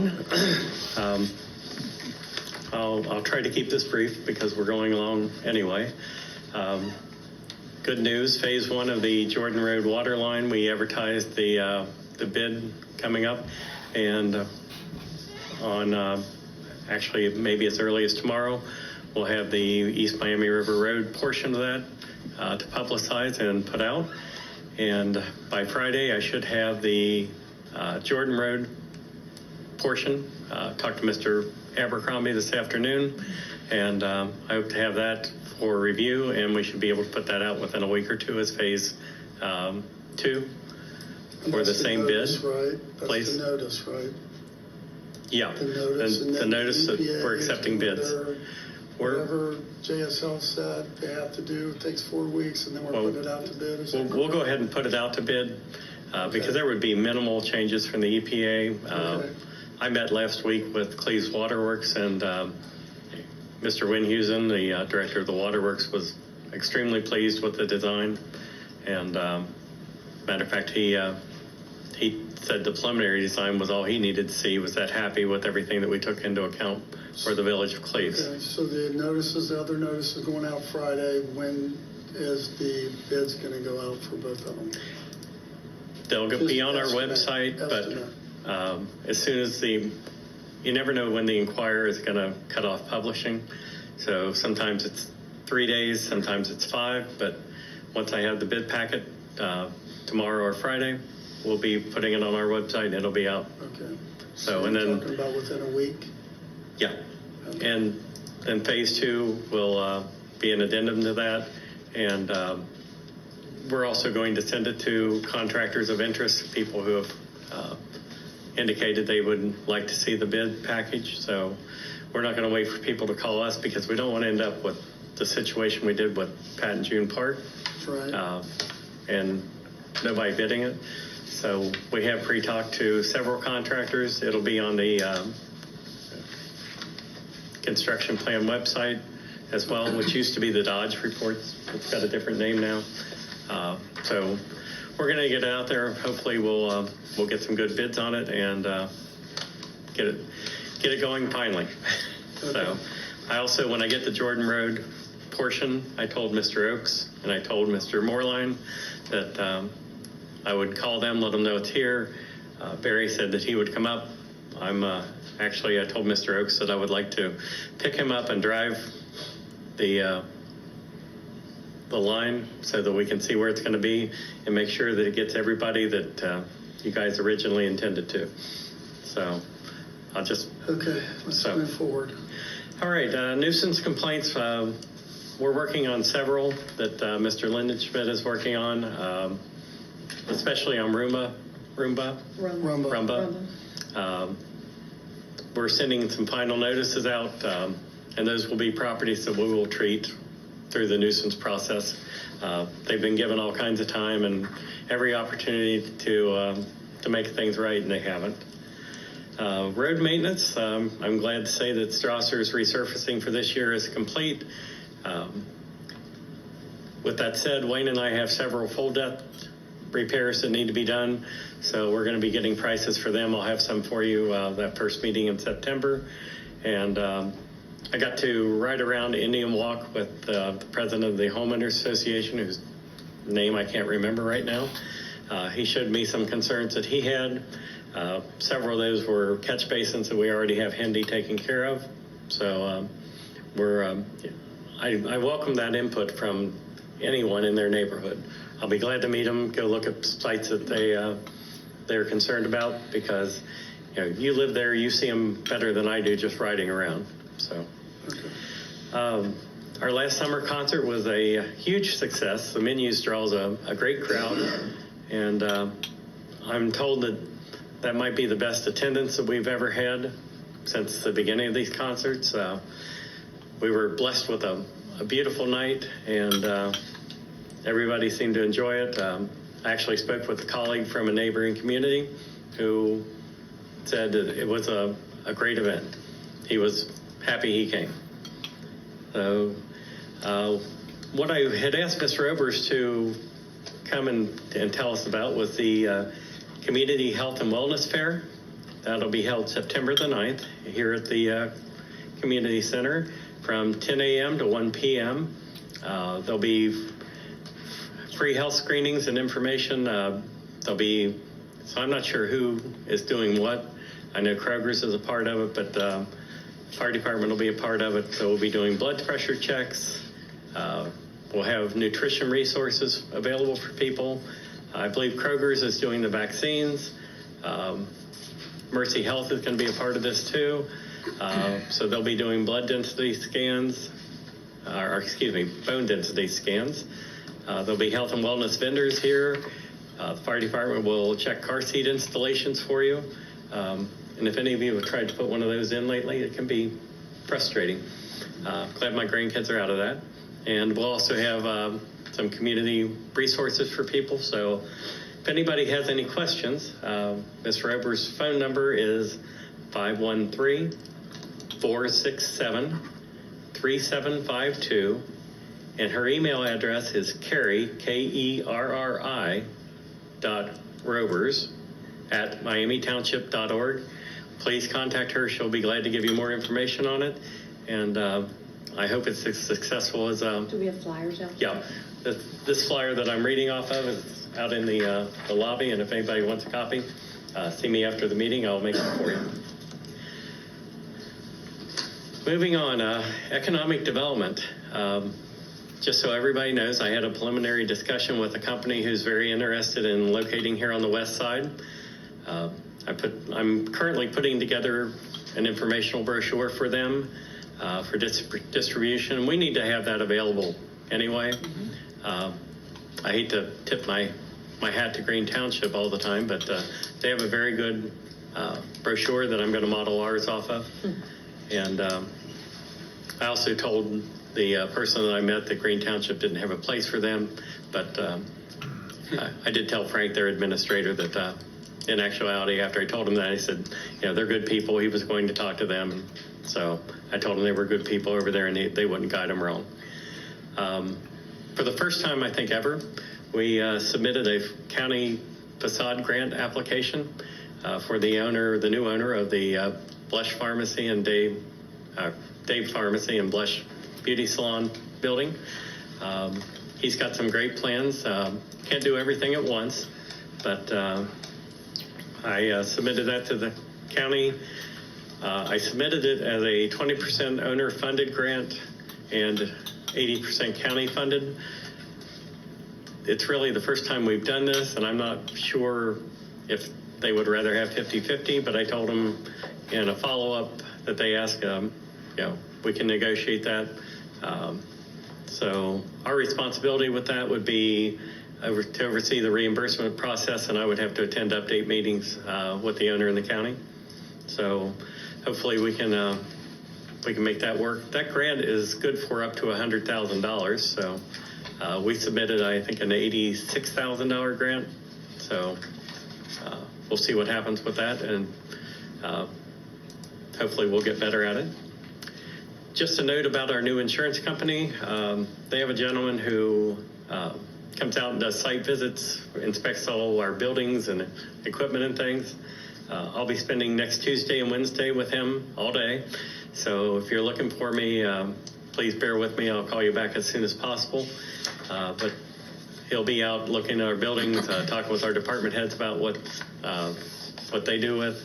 everyone. I'll try to keep this brief because we're going along anyway. Good news, phase 1 of the Jordan Road water line, we advertised the bid coming up, and on actually maybe as early as tomorrow, we'll have the East Miami River Road portion of that to publicize and put out. And by Friday, I should have the Jordan Road portion. Talked to Mr. Abercrombie this afternoon, and I hope to have that for review, and we should be able to put that out within a week or two as phase 2 for the same bid. Right? That's please. The notice, right? Yeah, the notice that we're accepting bids. Whatever JSL said they have to do, it takes 4 weeks, and then we're putting it out to bid. We'll go ahead and put it out to bid because there would be minimal changes from the EPA. Okay. I met last week with Cleves Waterworks, and Mr. Winhusen, the director of the Waterworks, was extremely pleased with the design. And matter of fact, he said the preliminary design was all he needed to see, was that happy with everything that we took into account for the village of Cleves. Okay, so the other notices going out Friday. When is the bids going to go out for both of them? They'll be on our website, but as soon as you never know when the Inquirer is going to cut off publishing. So sometimes it's 3 days, sometimes it's 5, but once I have the bid packet tomorrow or Friday, we'll be putting it on our website and it'll be out. Okay. So and then talking about within a week? Yeah. Okay. And then phase 2 will be an addendum to that. And we're also going to send it to contractors of interest, people who have indicated they would like to see the bid package. So we're not going to wait for people to call us because we don't want to end up with the situation we did with Pat and June Park. Right. And nobody bidding it. So we have pre-talked to several contractors. It'll be on the construction plan website as well, which used to be the Dodge reports. It's got a different name now. So we're going to get it out there. Hopefully we'll get some good bids on it and get it going finally. Okay. So I also, when I get the Jordan Road portion, I told Mr. Oakes and I told Mr. Moorline that I would call them, let them know it's here. Barry said that he would come up. I told Mr. Oakes that I would like to pick him up and drive the line so that we can see where it's going to be and make sure that it gets everybody that you guys originally intended to. So I'll just... Okay, let's move forward. All right, nuisance complaints. We're working on several that Mr. Lindenschmidt is working on, especially on Roomba. We're sending some final notices out, and those will be properties that we will treat through the nuisance process. They've been given all kinds of time and every opportunity to make things right, and they haven't. Road maintenance, I'm glad to say that Strasser's resurfacing for this year is complete. With that said, Wayne and I have several full depth repairs that need to be done, so we're going to be getting prices for them. I'll have some for you that first meeting in September. And I got to ride around Indian Walk with the president of the Homeowners Association, whose name I can't remember right now. He showed me some concerns that he had. Several of those were catch basins that we already have Hendy taken care of. So I welcome that input from anyone in their neighborhood. I'll be glad to meet them, go look at sites that they're concerned about, because you live there, you see them better than I do just riding around. So our last summer concert was a huge success. The Menus draws a great crowd, and I'm told that might be the best attendance that we've ever had since the beginning of these concerts. We were blessed with a beautiful night, and everybody seemed to enjoy it. I actually spoke with a colleague from a neighboring community who said that it was a great event. He was happy he came. So what I had asked Mr. Obers to come and tell us about was the Community Health and Wellness Fair That'll be held September the 9th here at the Community Center from 10 a.m. to 1 p.m. There'll be free health screenings and information. So I'm not sure who is doing what. I know Kroger's is a part of it, but fire department will be a part of it. So we'll be doing blood pressure checks. We'll have nutrition resources available for people. I believe Kroger's is doing the vaccines. Mercy Health is going to be a part of this too. So they'll be doing blood density scans, bone density scans. There'll be health and wellness vendors here. The fire department will check car seat installations for you. And if any of you have tried to put one of those in lately, it can be frustrating. Glad my grandkids are out of that. And we'll also have some community resources for people. So if anybody has any questions, Ms. Rober's phone number is 513-467-3752. And her email address is Kerri, Kerri, .robers@miamitownship.org. Please contact her. She'll be glad to give you more information on it. And I hope it's as successful as... Do we have flyers out? Yeah. This flyer that I'm reading off of is out in the lobby, and if anybody wants a copy, see me after the meeting. I'll make it for you. Moving on, economic development. Just so everybody knows, I had a preliminary discussion with a company who's very interested in locating here on the west side. I'm currently putting together an informational brochure for them for distribution. We need to have that available anyway. I hate to tip my hat to Green Township all the time, but they have a very good brochure that I'm going to model ours off of. And I also told the person that I met that Green Township didn't have a place for them, but I did tell Frank, their administrator, that in actuality, after I told him that, I said, they're good people. He was going to talk to them. So I told him they were good people over there and they wouldn't guide him wrong. For the first time, I think ever, we submitted a county facade grant application for the new owner of the Blush Pharmacy and Dave Pharmacy and Blush Beauty Salon building. He's got some great plans. Can't do everything at once, but I submitted that to the county. I submitted it as a 20% owner-funded grant and 80% county-funded. It's really the first time we've done this, and I'm not sure if they would rather have 50-50, but I told them in a follow-up that they asked, we can negotiate that. So our responsibility with that would be to oversee the reimbursement process, and I would have to attend update meetings with the owner in the county. So hopefully we can make that work. That grant is good for up to $100,000. So we submitted, I think, an $86,000 grant. So we'll see what happens with that, and hopefully we'll get better at it. Just a note about our new insurance company. They have a gentleman who comes out and does site visits, inspects all our buildings and equipment and things. I'll be spending next Tuesday and Wednesday with him all day. So if you're looking for me, please bear with me. I'll call you back as soon as possible. But he'll be out looking at our buildings, talking with our department heads about what they do with.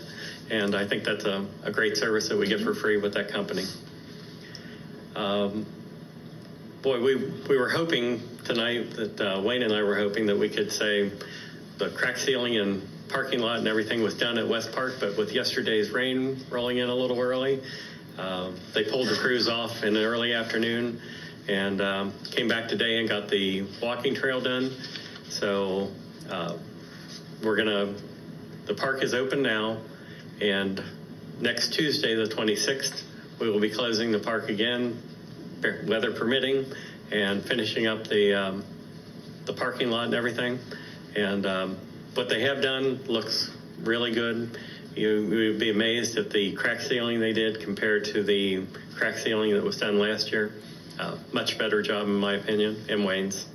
And I think that's a great service that we get for free with that company. We were hoping tonight that Wayne and I were hoping that we could say the crack ceiling and parking lot and everything was done at West Park, but with yesterday's rain rolling in a little early, they pulled the crews off in the early afternoon and came back today and got the walking trail done. So the park is open now, and next Tuesday, the 26th, we will be closing the park again, weather permitting, and finishing up the parking lot and everything. And what they have done looks really good. You would be amazed at the crack sealing they did compared to the crack sealing that was done last year. Much better job, in my opinion, and Wayne's.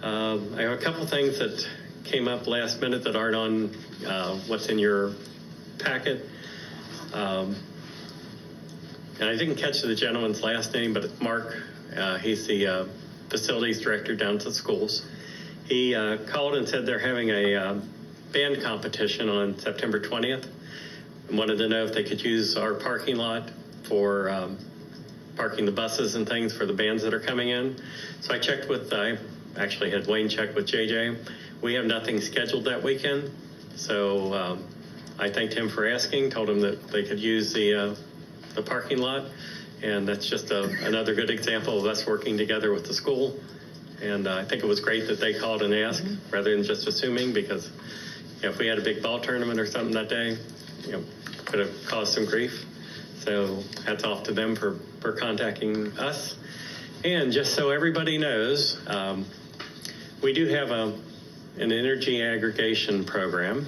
I have a couple things that came up last minute that aren't on what's in your packet. And I didn't catch the gentleman's last name, but Mark, he's the facilities director down to schools. He called and said they're having a band competition on September 20th and wanted to know if they could use our parking lot for parking the buses and things for the bands that are coming in. So I checked I actually had Wayne check with JJ. We have nothing scheduled that weekend. So I thanked him for asking, told him that they could use the parking lot. And that's just another good example of us working together with the school. And I think it was great that they called and asked rather than just assuming, because if we had a big ball tournament or something that day, could have caused some grief. So hats off to them for contacting us. And just so everybody knows, we do have an energy aggregation program,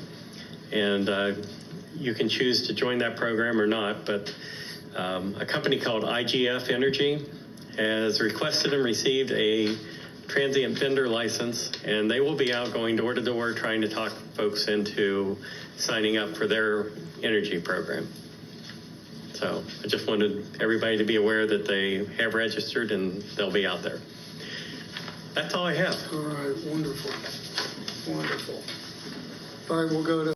and you can choose to join that program or not, but a company called IGF Energy has requested and received a transient vendor license, and they will be out going door to door trying to talk folks into signing up for their energy program. So I just wanted everybody to be aware that they have registered and they'll be out there. That's all I have. All right, wonderful. Wonderful. All right, we'll go to